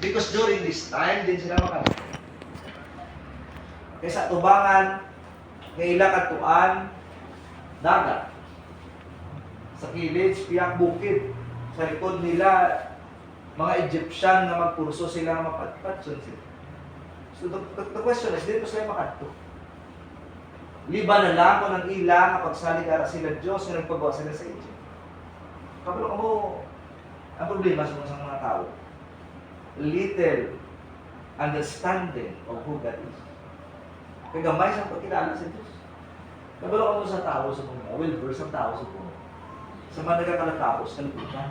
Because during this time, din sila makadto. Kaysa tubangan, ngaila katuan, dagat. Sa kilid, piyak bukid. Sa likod nila, mga Egyptian na magpurso sila na mapatpatson sila. So the question is, dito sila makadto. Liba na lang kung ang ila kapag saligara sila Diyos na nagpagawa sila sa Egypt. Kapag mo, ang problema sa mga tao, little understanding of who God is. Kagamay sa pagkilala sa Diyos. Kabalo mo sa tao sa mga well-versed ang tao sa mga. Sa mga nagkakalatapos, kaliputan.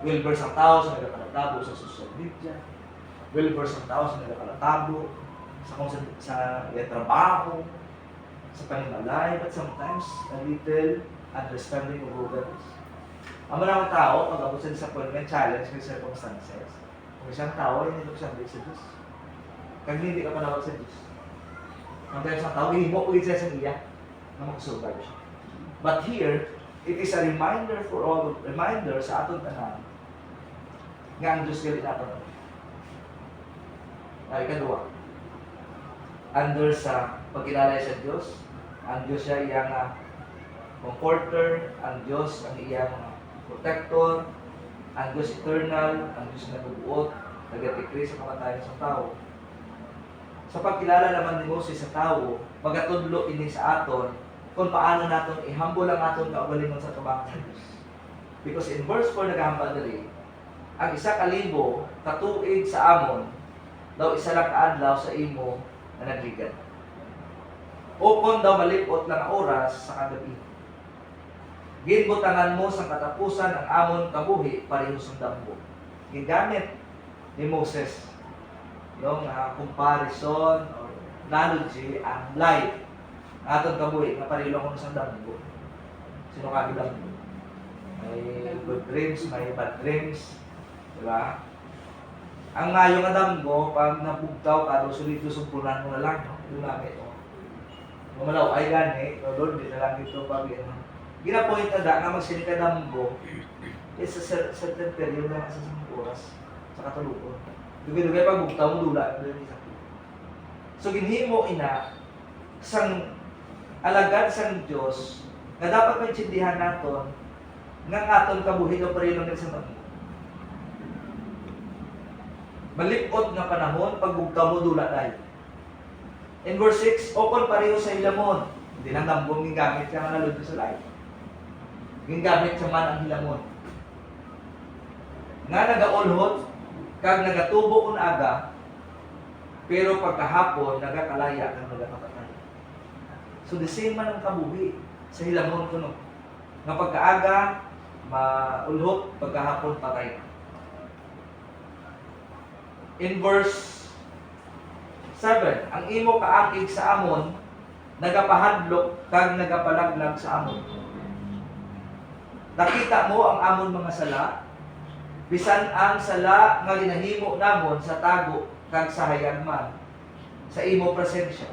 Well-versed ang tao sa nagkakalatabo sa social media. Well-versed ang tao sa nagkakalatabo sa trabaho, sa panimalay, but sometimes a little understanding of who God is. Ang mga tao, pag abot sa disappointment, challenge ng circumstances, kung isang tao, hindi mo siyang sa Diyos. Kaya hindi ka panawag sa Diyos. Ang tayo isang tao, hindi mo ulit sa iya na makasurvive siya. But here, it is a reminder for all, reminder sa atong tanan nga ang Diyos gali natin. Ay, ikaduwa. Under sa pagkilala sa Diyos, ang Diyos siya iyang comforter, ang Diyos ang iyang protector, ang Diyos eternal, ang Diyos na nagbuot, nagatikri sa kamatayan sa tao. Sa pagkilala naman ni Moses sa tao, magatudlo ini sa aton kung paano natin ihambol ang aton kaugalingon sa tubangan sa Diyos. Because in verse 4 naghahambal dali, ang 1,000 katuig sa amon, daw isa lang kaadlaw sa imo na nagligat. O kung daw malipot lang oras sa kagabi. Ginbutangan mo sa katapusan ang amon kabuhi pareho sa dambo. Gingamit ni Moses yung comparison or analogy ang life ng atong kabuhi na pareho lang sa dambo. Sino kagi dambo? May good dreams, may bad dreams. Diba? Ang ngayon nga damgo, pag nabugtaw ka, sulit sumpunan mo na lang, no? Ito namin, no? Mamalaw, ay gani, Lord, di na lang ito pag ginapoint na nga magsinika damgo, it's a certain period na sa oras, sa katulukon. Dugay-dugay pag bugtaw mo, dula, so ginhimo ina, sang alagad sang Diyos, na dapat maintindihan naton, nga aton kabuhi o pareho ng sa damgo. Malipot nga panahon, pagbugtaw mo dula tayo. In verse 6, okon pareho sa hilamon. Hindi lang dambong gingamit siya nga nalod sa life. Gingamit siya man ang hilamon. Nga nagaulhot, kag nagatubo kung aga, pero pagkahapon, nagakalaya kag nagakapatay. So the same man ang kabuhi sa hilamon kuno. Nga pagkaaga, maulhot, pagkahapon, patay. In verse 7, ang imo kaakig sa amon, nagapahadlok kag nagapalaglag sa amon. Nakita mo ang amon mga sala, bisan ang sala nga ginahimo namon sa tago kag sa hayagman, sa imo presensya.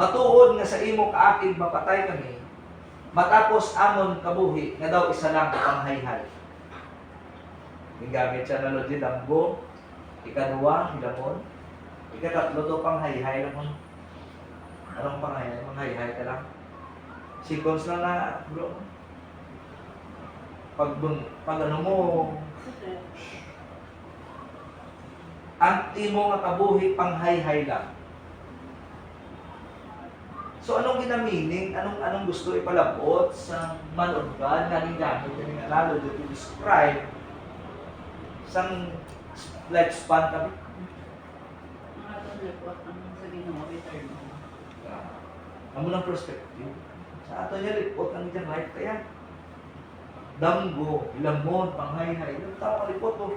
Matuod nga sa imo kaakig mapatay kami, matapos amon kabuhi nga daw isa lang panghayhay. Gingamit siya na lodi damgo, ikaduwa, hilamon. Ikatatlo to pang hayhay lang mo. Anong pang hayhay? Mang-hayhay ka lang. Seconds lang na, bro. Pag ano mo, ang timo nga kabuhi pang hayhay lang. So anong ginamining? Anong gusto ipalabot sa man of God na ginamit ng lalo to describe sang lifespan kami? Amo ng perspective. Sa ato niya lipot ang itong life kaya. Damgo, ilamon, panghayhay. Yung tao kalipot o.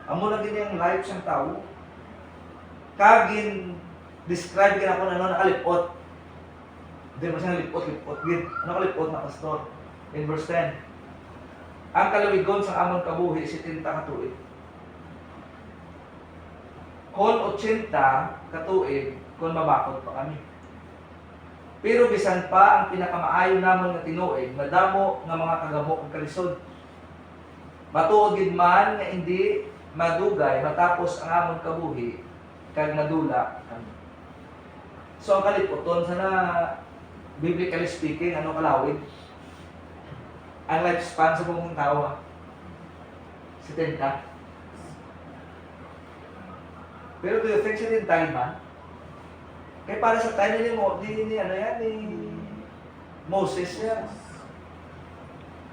Amo lang din yung life siyang tao. Kagin, describe ka na kung ano nakalipot. Hindi mo siyang lipot-lipot. Ano kalipot na pastor? In verse 10. Ang kalawigon sa amon kabuhi, si tinta katuig. Kon 80 katuig, kon mabakod pa kami. Pero bisan pa ang pinakamaayo namon nga tinuig, madamo nga mga kagamo ug kalisod. Matuod gid man nga hindi madugay matapos ang amon kabuhi kag madula. So ang kaliputon sana biblically speaking ano kalawid? Ang lifespan sa buong tao 70. Pero do you think 70 man? Kaya para sa time ni Moses yan.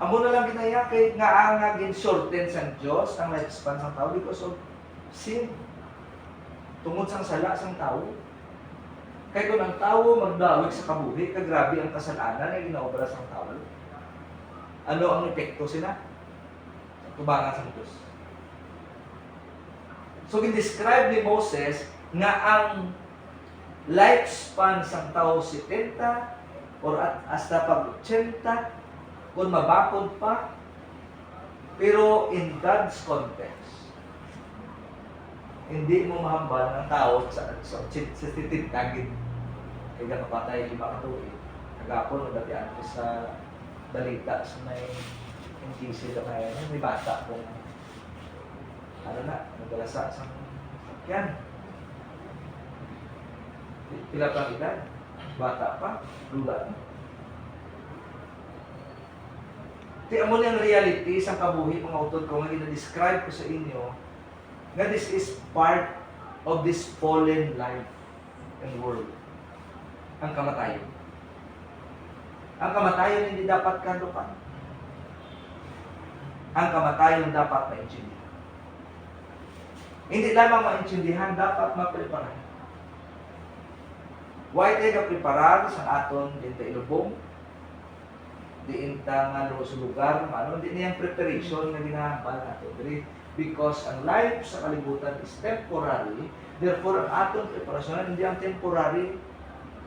Amo na lang ginaya kay nga ang gin-shorten sang Dios ang lifespan sang tao because of sin. Tungod sang sala sang tao. Kaya kung ang tao magdawig sa kabuhi, kagrabe ang kasalanan na ginaobra sang tao. Ano ang epekto sila? Tubangan sa Diyos. So, gin-describe ni Moses nga ang lifespan sang tao 70 or hasta pag 80 kung mabakod pa, pero in God's context, hindi mo mahambal ng tao sa titintagin. Kaya kapatay, 5 katuig. Kagapon, nagdatian ko sa balita sa may NTC na kaya may bata kung naglalasa sa sakyan. Pila pang edad? Bata pa? Lula na. Tiyan mo na yung reality sa kabuhi, mga utod ko, nga ina-describe ko sa inyo, nga this is part of this fallen life and world. Ang kamatayon. Ang kamatayon hindi dapat kandukan. Ang kamatayon dapat maintindihan. Hindi lamang maintindihan, dapat mapreparan. Why tayo preparar sa aton dinta ilubong? Diinta nga sa lugar, hindi niyang preparation na ginahambal nato. Because ang life sa kalibutan is temporary, therefore ang aton preparasyon hindi ang temporary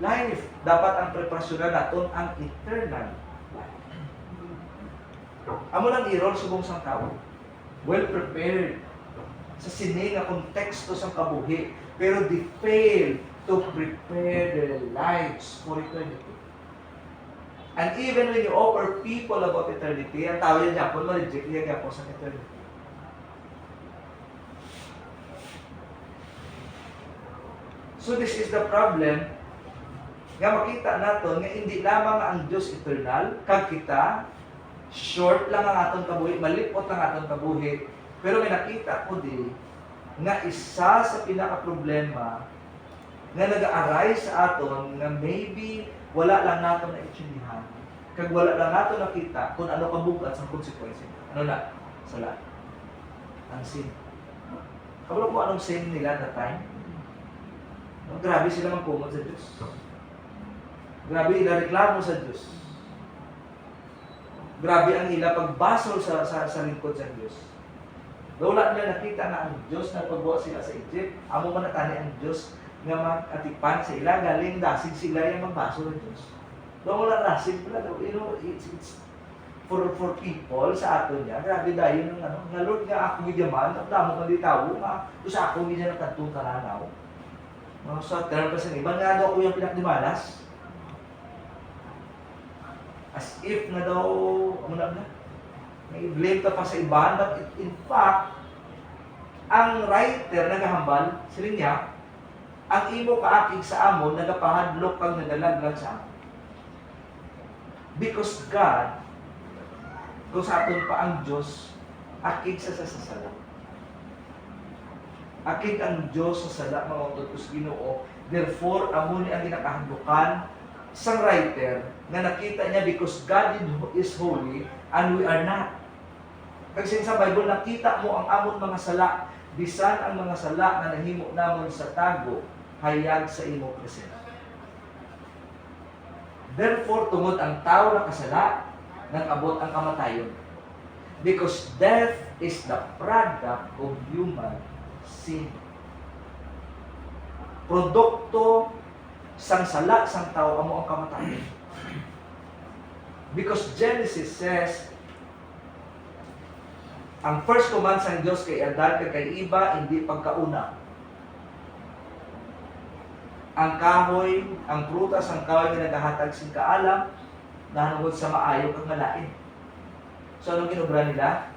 life. Dapat ang preparasyon naton ang eternal life. Amo lang i-roll subong sang tao. Well prepared sa sini nga konteksto sang kabuhi, pero they fail to prepare their lives for eternity. And even when you offer people about eternity, ang tao yan yapon, ma-reject yan yapon sa eternity. So this is the problem nga makita naton nga hindi lamang ang Diyos eternal, kag kita, short lang ang aton kabuhi, malipot ang aton kabuhi, pero may nakita ko di nga isa sa pinaka-problema nga nag-aarise sa aton nga maybe wala lang nato na itsindihan. Kag wala lang nato nakita kung ano kabugat sa konsekwensya. Ano na? Sala. Ang sin. Kabalo ko anong sin nila that time? Grabe sila magkumot sa Diyos. Grabe ilareklamo sa Diyos. Grabe ang ila pagbasol sa lingkod sa Diyos. Wala nila nakita na ang Diyos na pagbuhat sila sa Egypt. Amo man natani ang Diyos nga mag-atipan sa ila, galing dasig sila yung magbaso ng Diyos. Doon wala dasig pala. You know, it's for people sa ato niya. Grabe dahil ng nga Lord nga ako gidyaman, at damo kang ditawo, nga sa ako gidya ng kantong karanaw. So, karoon pa sa iba, nga daw ako yung pinakdimalas. As if na daw, may blame ka pa sa iba, but in fact, ang writer nagahambal, sila niya, ang imo kaakig sa amon, nagapahadlok kang nagalaglag sa amon. Because God, kung sa aton pa ang Diyos, akig sa sasasala. Akig ang Diyos sa sala, mga utos Ginoo. Therefore, amon ang ginakahadlokan isang writer na nakita niya because God is holy and we are not. Kasi sa Bible, nakita mo ang amon mga sala, bisan ang mga sala na nahimo namon sa tago, hayag sa imo presensya. Therefore, tungod ang tao na kasala, nang abot ang kamatayon. Because death is the product of human sin. Produkto sang sala sang tao amo ang kamatayon. Because Genesis says, ang first command sang Diyos kay Adan kay iba hindi pagkauna. Ang kahoy, ang prutas, ang kahoy nga nagahatag sing kaalam, nahanungod sa maayo kang malain. So, anong ginobra nila?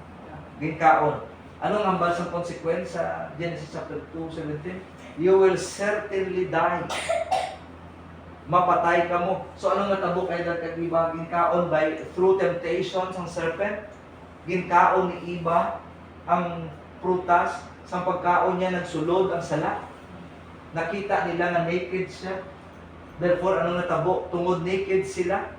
ginkaon. Anong hambal sa consequence sa Genesis chapter 2:17? You will certainly die. Mapatay ka mo. So anong natabo kay kag Eva? Ginkaon by through temptations ng serpent. Ginkaon ni Eva ang prutas. Sa pagkaon niya nagsulod ang sala. Nakita nila na naked siya. Therefore, anong natabo? Tungod naked sila,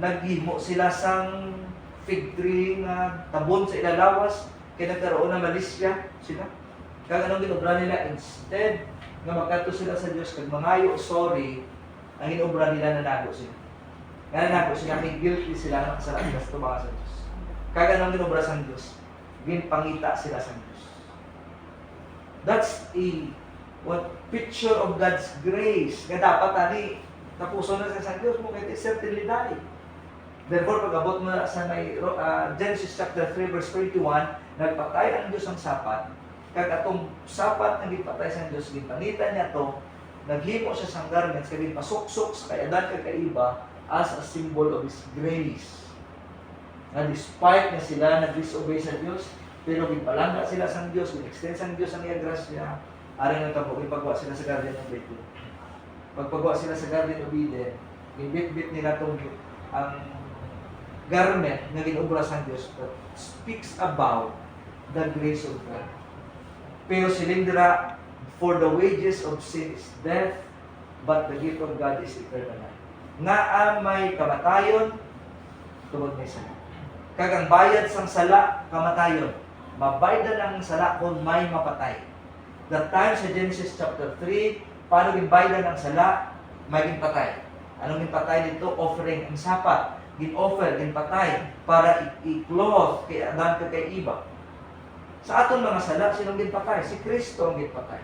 naghimo sila sang fig tree nga tabon sa ilalawas, kaya nagkaroon ng malisya sila. Kaya anong ginobra nila? Instead, nga magkanto sila sa Diyos, kag mangayo, sorry, ang ginobra nila nanago sila. Kaya nanago sila, may guilty sila ng kasalanan sila sa tumakas sa Diyos. Kaya anong ginobra sa Diyos? Ginpangita sila sa Diyos. That's what picture of God's grace. Nga dapat ani tapuson na sa Diyos mo kaya certainly die. Therefore, pag-abot mo na sa may Genesis chapter 3 verse 21, nagpatay ang Diyos ang sapat. Kag atong sapat nga gipatay sa Diyos, ginpanitan niya to, naghimo siya sang garments, kag ginpasuksok sa kay Adan kag kay Eva as a symbol of His grace. Na despite na sila nag-disobey sa Diyos, pero ginpalangga sila sa Diyos, gin-extend sa Diyos ang iyang grasya, aring nagtabo, ipagwa sila sa Garden of Eden. Pagpagwa sila sa Garden of Eden, gibit-bit nila itong ang garment na ginobra sa Diyos that speaks about the grace of God. Pero silindra, for the wages of sin is death, but the gift of God is eternal life. Nga may kamatayon, tungod may sala. Kagang bayad sang sala, kamatayon. Mabaydan ang sala kung may mapatay. The time sa Genesis chapter 3, paano ginbaydan ang sala, may ginpatay. Anong ginpatay dito? Offering ang sapat. Gin-offer, ginpatay para i-cloth kay Adan kag kay Eva. Sa aton mga sala, sinong ginpatay? Si Kristo ang ginpatay.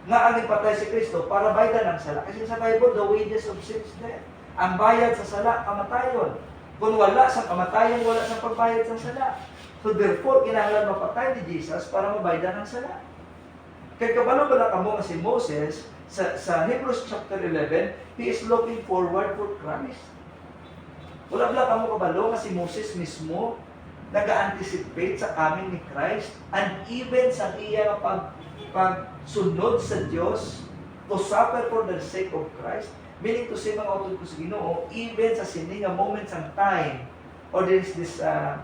Nga ang ginpatay si Kristo para baydan ang sala. Kasi sa Bible, the wages of sin is death. Ang bayad sa sala, kamatayon. Kung wala sa kamatayon, wala sa pagbayad sa sala. So therefore, kinahanglan mapatay ni Jesus para mabaydan ang sala. Kaya kabalo-bala ka mo nga si Moses, sa Hebrews chapter 11, he is looking forward for Christ. Wala-bala ka mo kabalo nga si Moses mismo, nag-anticipate sa coming ni Christ, and even sa iya pagsunod sa Diyos, to suffer for the sake of Christ, meaning to say mga utod ko sa Ginoo, even sa sining moments and time, or this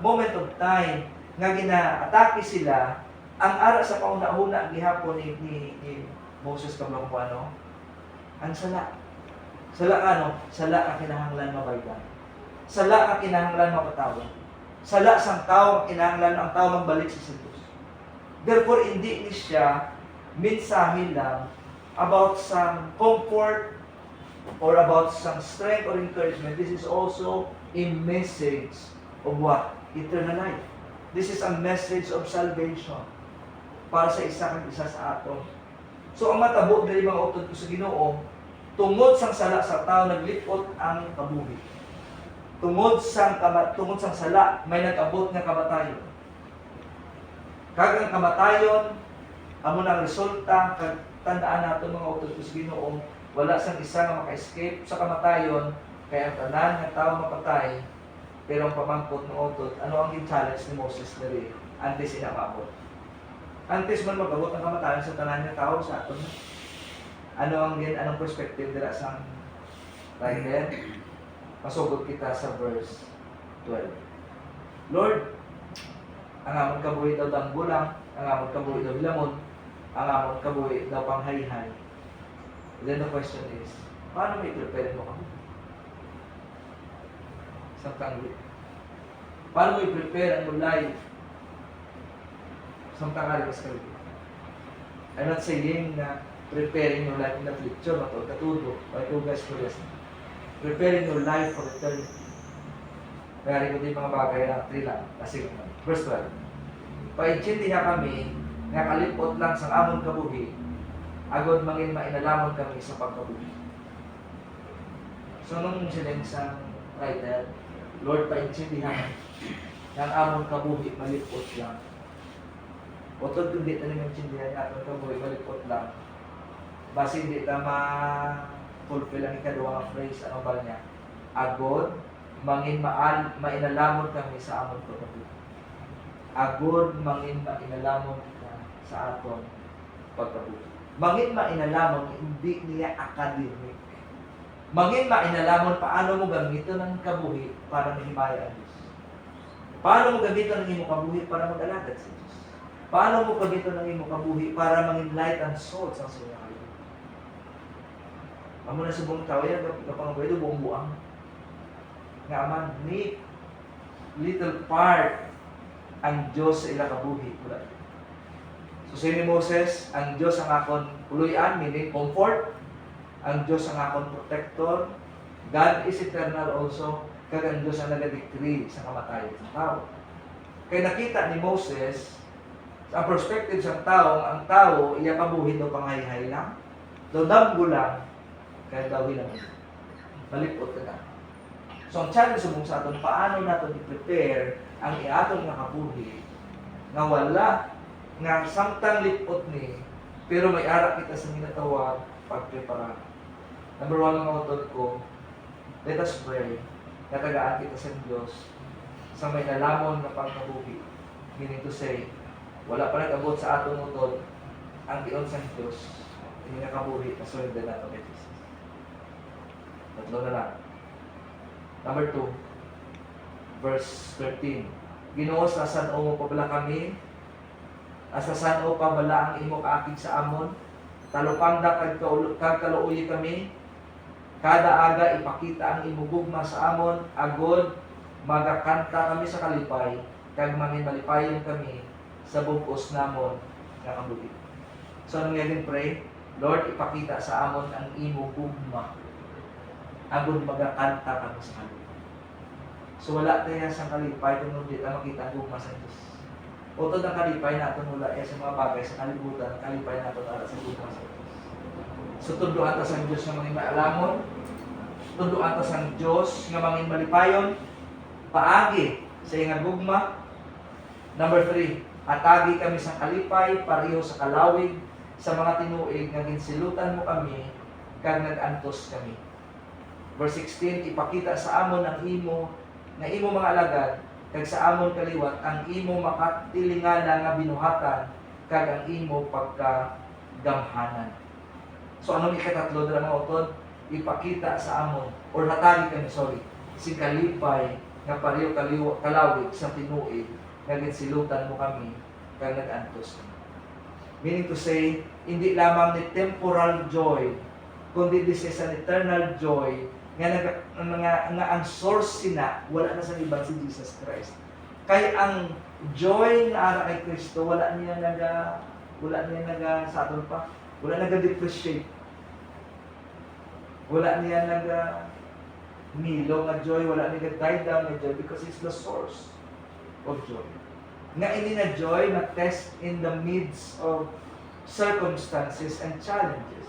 moment of time nga gina-atake sila, ang ara sa kauna-una gihapon ni Moses kablang ko ano, ang sala. Sala ano? Sala ang kinahanglan mabaydan. Sala ang kinahanglan mapatawad. Sala sang tao ang kinahanglan ang tao magbalik sa Diyos. Therefore, hindi ni siya mensahe lang about some comfort or about some strength or encouragement. This is also a message of what? Eternal life. This is a message of salvation para sa isa kang isa sa aton. So ang matabo dali mga utod ko sa Ginoo, tungod sang sala sa tao naglipot ang kabuhi. Tungod sang sala may nag-abot nga kamatayon. Kag ang kamatayon amo nang resulta kag tandaan nato mga utod ko sa Ginoo, wala sang isa nga maka-escape sa kamatayon kaya ang tanan nga tao mapatay. Pero ang pamangkot ng utod, ano ang challenge ni Moses diri antes ina maabot? Antes man mag-abot ang kamatayon sa tanan nga tao sa aton. Anong perspective dira sa writer? Pasugod kita sa verse 12. Lord, ang amon kabuhi daw danggulang, ang amon kabuhi daw bilamon, ang amon kabuhi daw panghayhay. Then the question is, paano may prepare mo kami? Paano mo i-prepare ang life samtang sa kalbi? I'm not saying na preparing your life in the future, matod katudo, but you guys for this. Preparing your life for eternity. Kaya rin ko din mga bagay na 3 lang. Kasi, verse 12. Paintindihan kami nga kalipot lang sa amon kabuhi, agod mangin mainalamon kami sa pagkabuhi. So, nung silang sa writer, Lord, paintindihan ng amon kabuhi, malipot lang. Otod kung di na naman intindihan ng amon kabuhi, malipot lang. Basta hindi na ma-fulfill ang ikaduwang phrase, ano ba niya? Agod, mangin mainalamon kami sa amon kabuhi. agod mangin mainalamon ka sa aton pagkabuhi. Mangin mainalamon, hindi niya academic. Mangin mainalamon, paano mo gamiton ang kabuhi para mahimaya ang Diyos. Paano mo gamiton ang iyong kabuhi para mag-alagad sa Diyos. Paano mo gamiton ang iyong kabuhi para mangin light and salt sa suya kayo. Amo na sa buong tao yan, kapag pwede buong buang. Nga aman, ni little part ang Diyos sa ilang kabuhi. So si Moses, ang Diyos ang akon puluyan, meaning comfort. Ang Diyos ang akon protector. God is eternal also. Kag ang Diyos ang nag-decree sa kamatayan ng tao. Kaya nakita ni Moses, sa perspective ng tao, ang tao, iya kabuhi daw pangayhay lang. Daw damgo lang, kaya daw hilang. Malipot ka na. So ang challenge sa aton, paano natin i-prepare ang iaton nga kabuhi nga wala nga samtang lipot ni, pero may arak kita sa ginatawag pagprepara. Number 1 nga utod ko, let us pray. Natagaan kita sa Diyos sa may nalamon na pagkabuhi. Meaning to say, wala pa nag-abot sa aton utod ang tiyon sa Diyos. Hindi nakabuhi, kasunod na nato kay Jesus. Tatlo na lang. Number 2, verse 13. Ginoo, sa san-o mo pabala kami, asa san-o pabala ang imo kaakig sa amon, talupanda kag kaluoy kami, kada aga ipakita ang imugugma sa amon, agod magakanta kami sa kalipay, kag mangin malipayon kami sa bugos namon nga kabuhi. So anong yakin pray? Lord, ipakita sa amon ang imo gugma, agod magakanta kami sa kalipay. So wala tayo sa kalipay kung hindi tayo makita ang gugma sa Diyos. Utod ang kalipay natin mula sa mga bagay sa kalibutan, kalipay natin para sa gugma sa Diyos. So tunduan ta sang Dios nga mangin maalamon, tunduan ta sang Dios nga mangin malipayon, paagi sa iyang gugma. Number 3, atagi kami sa kalipay pareho sa kalawig sa mga tinuig nga ginsilutan mo kami kag nag-antos kami. Verse 16, ipakita sa amon ang imo nga imo mga alagad kag sa amon kaliwat ang imo makatilingala nga binuhatan kag ang imo pagkagamhanan. So ano ni katatlo dira mga utod? Ipakita sa amon or hatagi kami, si kalipay nga pareho kalawig sa tinuig nga ginsilutan mo kami kag nag-antos kami. Meaning to say, hindi lamang ni temporal joy, kundi this is an eternal joy nga ang source sina wala na sa iba si Jesus Christ. Kay ang joy na ara kay Kristo wala niya sa aton pa. Wala nag-depreciate. Wala niya milo nga joy, wala niya die down nga joy because it's the source of joy. Nga ini na joy na test in the midst of circumstances and challenges.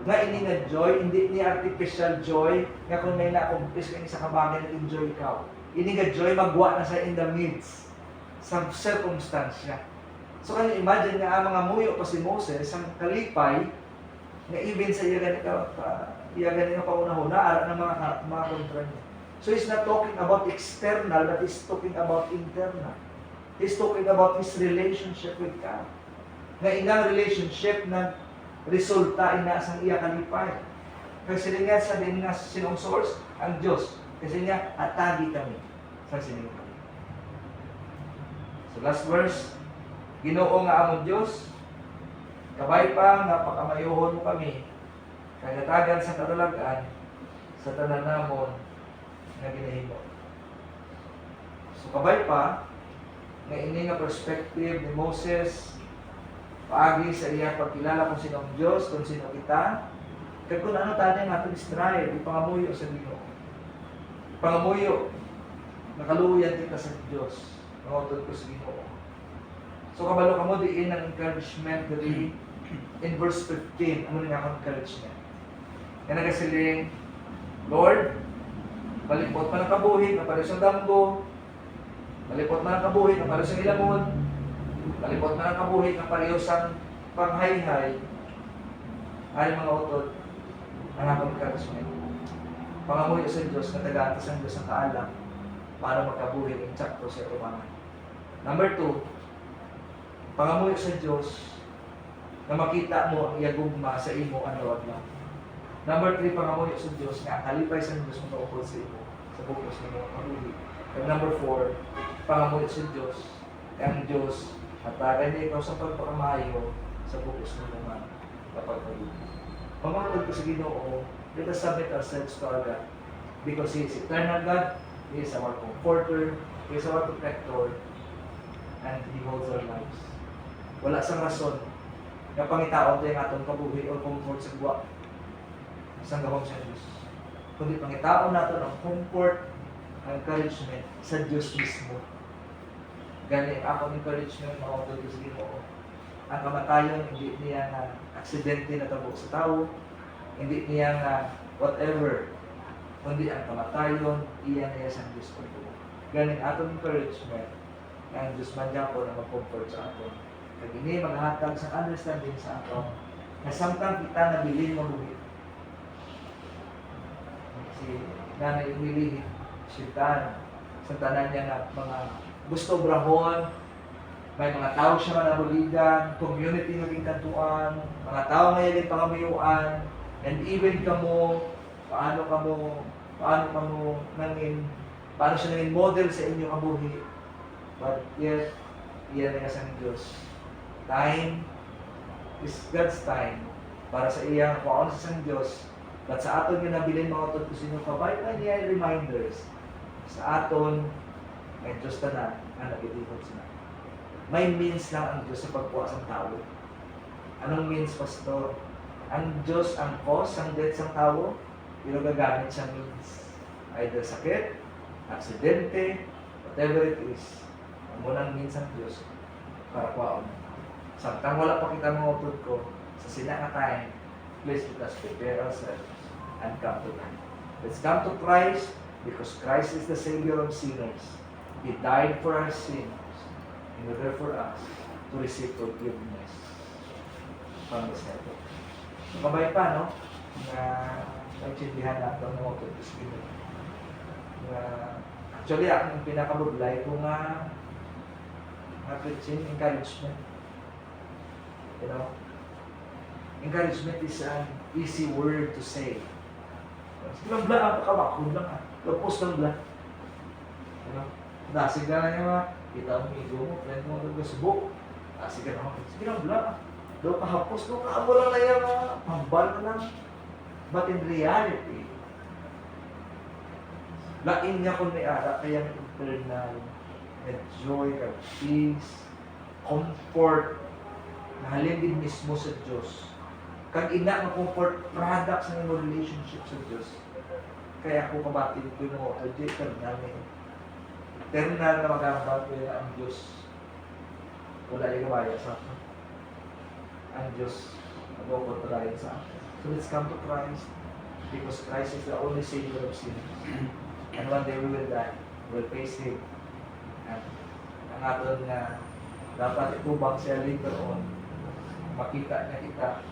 Nga ini na joy, hindi ni artificial joy, nga kung may na-accomplish ka sa kabagay na enjoy ka. Ini nga joy, magwa na sa in the midst sa circumstansya. So kanya imagine nga ang mga muyo pa si Moses, ang kalipay, nga even sa iya ganito paunahon, naara ng mga kontra niya. So he's not talking about external, but he's talking about internal. He's talking about his relationship with God. Nga inang relationship na resulta ina sa iya kalipay. Kasi nga sabihin nga sinong source? Ang Diyos. Kasi nga atagi kami sa sinong kami. So last verse, Ginoo nga among Diyos, kabay pa nga pakamayohon mo kami, kagatagan sa kadalagan, sa tanan namon nga ginahimo. So kabay pa, nga ini nga perspective ni Moses, paagi sa iya pagkilala kung sino ang Diyos, kung sino kita, kaya kung ano tayo nga itong Israel, ipangamuyo sa Ginoo. Pangamuyo, nakaluyan kita sa Diyos, nangotod ko sa Ginoo. So kabalo ka mo, diin ang encouragement dali in verse 15, ano rin akong encouragement. Kaya nagasiling, Lord, malipot man ang kabuhi, napareho sa damgo, malipot man ang kabuhi, napareho sa ilamon, malipot man ang kabuhi, napareho sa panghayhay, ay mga utod, ang akong encouragement. Pangamuyo sa Diyos, natagaan sa Diyos ang kaalam, para magkabuhi ng tsakto sa tumangan. Number 2, Pangamuyo sa Dios na makita mo ang iyagugma sa imo adlaw-adlaw. Number 3, pangamuyo sa Dios nga kalipay sa Dios mo maupod sa imo sa bukos ng mga kabuhi. And number 4, pangamuyo sa Dios ang Dios hatagan niya ikaw sa pagpakamayo sa bukos ng mga kapagpabuhi. Pamangkod ko sa Ginoo, let us submit ourselves to our God because He is eternal God, He is our comforter, He is our protector, and He holds our lives. Wala sang rason na pangitaon tayo ng atong kabuhi o comfort sa buwa sa gawang sa Diyos. Kundi pangitaon natin ang comfort, ang encouragement sa Diyos mismo. Gani ang encouragement mautod ko sa Ginoo. Ang kamatayon, hindi niya na aksidente na tabo sa tao, hindi niya na whatever, kundi ang kamatayon, iyan niya sa Diyos ko. Gani atong encouragement, ang Diyos man niya po na mag-comfort sa aton. Kag ini maghatag sa understanding sa aton, na samtang kita nabilin mo buhi. Si nanay umilihin, sitan, sa tanan niya na mga gusto brahon, may mga tao siya manabuligan, community naging kantuan, mga tao ngayon pangamuyuan, and even kamo, paano siya naging model sa inyong kabuhi. But yet, iyan na sa Diyos. Time is God's time para sa iyang paon sa Diyos. But sa aton yung nabilin mga utod kung sino kabay, niya reminders. Sa aton, may Diyos tanan, ang nagitipod sila. May means lang ang Diyos sa pagpuwas ng tao. Anong means, Pastor? Ang Diyos, ang cause, ang death ng tao, pero gagamit sa means. Either sakit, aksidente, whatever it is. Ang munang means ng Diyos para kuwaon. Samtang wala pa kita mga utod ko, sa sila nga time, please let us prepare ourselves and come to Him. Let's come to Christ because Christ is the Savior of sinners. He died for our sins in order for us to receive forgiveness from the Savior. Kabay pa, no? Na nagsindihan natin ng mga utod ko. Actually, ang pinakabublay ko nga preaching, encouragement. You know, encouragement is an easy word to say. Sige lang bla, pakawakod lang. Tapos lang bla. You know, dasig na nga nga, kita mo ego mo, friend mo ng Facebook. Dasig ka naman, sige lang bla. Daw kahapos, daw kaamo lang na yan, pambal na lang. But in reality, lain niya kung may ara, kaya internal, joy, peace, comfort, na halin din mismo sa Diyos. Kag ina nga comfort products ng imo relationship sa Diyos. Kaya ako kabati ko mo, adi eternal ni. Eternal na magambal ko ang Diyos. Wala yung gabaya sa akin. Ang Diyos mag-kontrahin sa akin. So let's come to Christ because Christ is the only Savior of sinners. And one day we will die. We will face Him. At ang aton nga dapat itubang siya later on. Makita niya kita.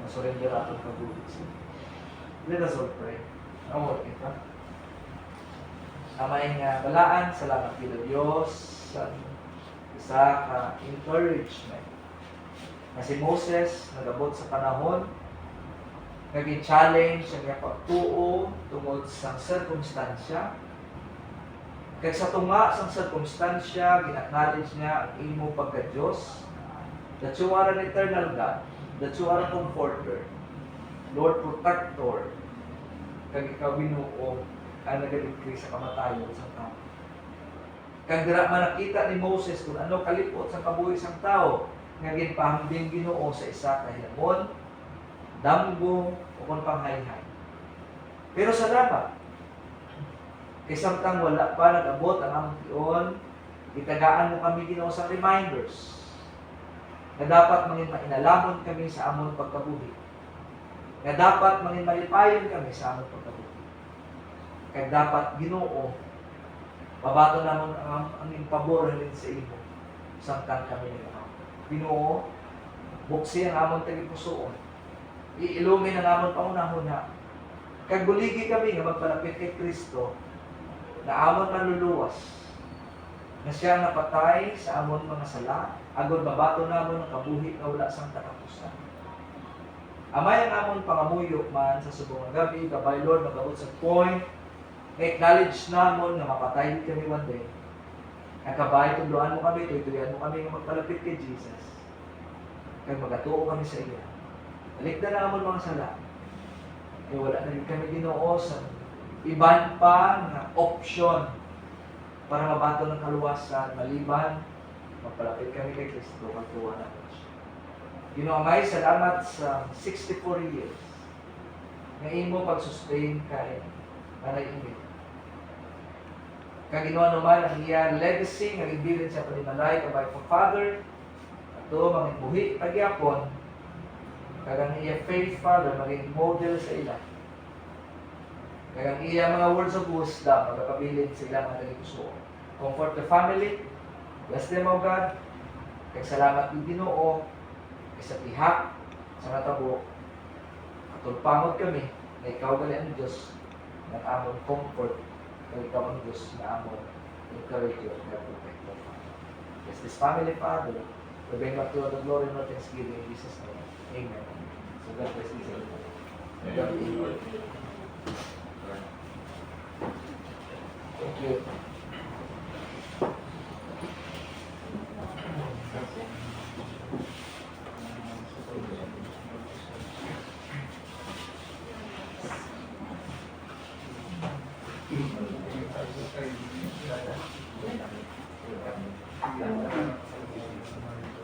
Ang surrender aton kabuhi siya. Let us all pray. Award kita. Amay nga balaan, salamat kila Diyos sa isa ka encouragement. Na si Moses nagabot sa panahon, naging challenge ang iyang pagtuo tungod sa circumstansya. Kaya sa tunga sa circumstansya, gina-acknowledge niya ang imo pagka-Diyos, that you are an eternal God, that you are a comforter, Lord protector, kag ikaw Ginoo ang nagaligtas sa kamatayon sa tao. Kag dira man nakita ni Moses kung ano kalipot sa kabuhi sang tao, nga ginpahambing Ginoo sa isa ka hilamon, damgo o kung panghayhay. Pero salamat, kay samtang wala pa nag-abot ang among tion, itagaan mo kami Ginoo sa reminders na dapat mangin mainalamon kami sa among pagkabuhi. Na dapat mangin malipayon kami sa among pagkabuhi. Kaya dapat Ginoo, babato namon ang aming pabor halin sa imo, samtang kami nag-aam. Ginoo, buksi ang among tagipusoon. Iilumin ang among pangunahuna. Kag buligi kami nga magpalapit kay Kristo na amon manluluwas, na siya napatay sa amon mga sala, Agod mabato namon ang kabuhi nga wala sang katapusan. Amay ang amon pangamuyok man sa subong nga gabi, kabay Lord, magabot sa point, acknowledge namon nga mapatay kami one day. Ang kabay, tunduan mo kami, tuytuyan mo kami nga magpalapit kay Jesus. Kaya magatuo kami sa iya. Balikda na namon mga sala. Kaya wala na rin kami Ginoo sa iban pa nga option para mabato ng kaluwasan, maliban, magpalapit kami kay Kristo, magtuwa na po siya. Ginoo, salamat sa 64 years nga imo pag-sustain kay Nanay Ingrid. Kaginawa naman ang iya legacy nga gibilin sa panimalay kabay for Father ato mga buhi pagyapon kagang iya faith Father maging model sa ila. Kagang iya mga words of wisdom magkabilin sa ila mga nagigusto. Comfort the family. Bless them, O God. Kaya salamat din Ginoo sa tihak sa natabo. Atulpangod kami na ikaw gali ang Diyos ng amon comfort na ikaw ang Diyos na amon encourage you and protect you. Bless this family, Father. We bring back to the glory and thanksgiving in Jesus' name. Amen. So God bless you. God bless you. Thank you. Thank you.